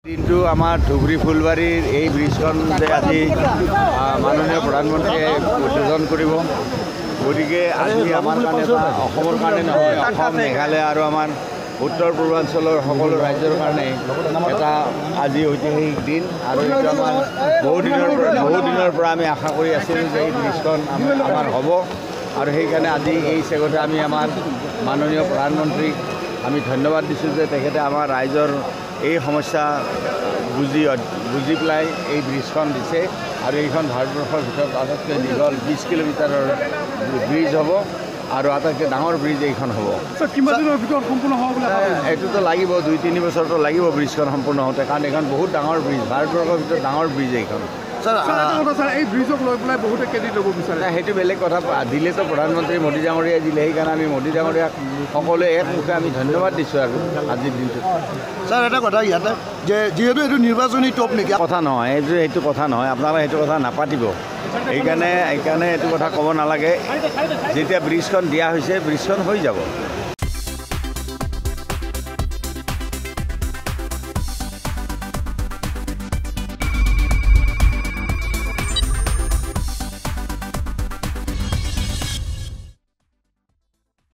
দিনটো আমাৰ ধুবুৰী ফুলবাৰীৰ এই ব্ৰিজখন যে আজি মাননীয় প্ৰধানমন্ত্ৰীয়ে উদ্বোধন কৰিব, গতিকে আজি আমাৰ কাৰণে অসমৰ কাৰণে নহয়, অসম মেঘালয় আৰু আমাৰ উত্তৰ পূৰ্বাঞ্চলৰ সকলো ৰাজ্যৰ কাৰণে এটা আজি ঐতিহাসিক দিন। আৰু এইটো আমাৰ বহু দিনৰ পৰা আমি আশা কৰি আছিলোঁ যে এই ব্ৰিজখন আমাৰ হ'ব, আৰু সেইকাৰণে আজি এই চেগতে আমি আমাৰ মাননীয় প্ৰধানমন্ত্ৰীক আমি ধন্যবাদ দিছোঁ যে তেখেতে আমাৰ ৰাইজৰ এই সমস্যা বুজি পেলাই এই ব্ৰিজখন দিছে। আৰু এইখন ভাৰতবৰ্ষৰ ভিতৰত আটাইতকৈ দীঘল 20 কিলোমিটাৰৰ ব্ৰিজ হ'ব আৰু আটাইতকৈ ডাঙৰ ব্ৰিজ এইখন হ'ব। কিমান দিনৰ ভিতৰত সম্পূৰ্ণ হ'ব বুলি এইটোতো লাগিব, 2-3 বছৰটো লাগিব ব্ৰিজখন সম্পূৰ্ণ হওঁতে, কাৰণ এইখন বহুত ডাঙৰ ব্ৰিজ, ভাৰতবৰ্ষৰ ভিতৰত ডাঙৰ ব্ৰিজ এইখন। এই ব্ৰিজক লৈ পেলাই বহুতে ক্ৰেডিট ল'ব বিচাৰে, সেইটো বেলেগ কথা। দিলেতো প্ৰধানমন্ত্ৰী মোদী ডাঙৰীয়াই দিলে, সেইকাৰণে আমি মোদী ডাঙৰীয়াক সকলোৱে একমুখে আমি ধন্যবাদ দিছোঁ। আৰু আজিৰ দিনটোত ছাৰ এটা কথা ইয়াতে যে যিহেতু এইটো নিৰ্বাচনী টপ নেকি, কথা নহয়, সেইটো কথা নহয়, আপোনালোকে সেইটো কথা নাপাতিব। সেইকাৰণে এইটো কথা ক'ব নালাগে। যেতিয়া ব্ৰিজখন দিয়া হৈছে, ব্ৰিজখন হৈ যাব।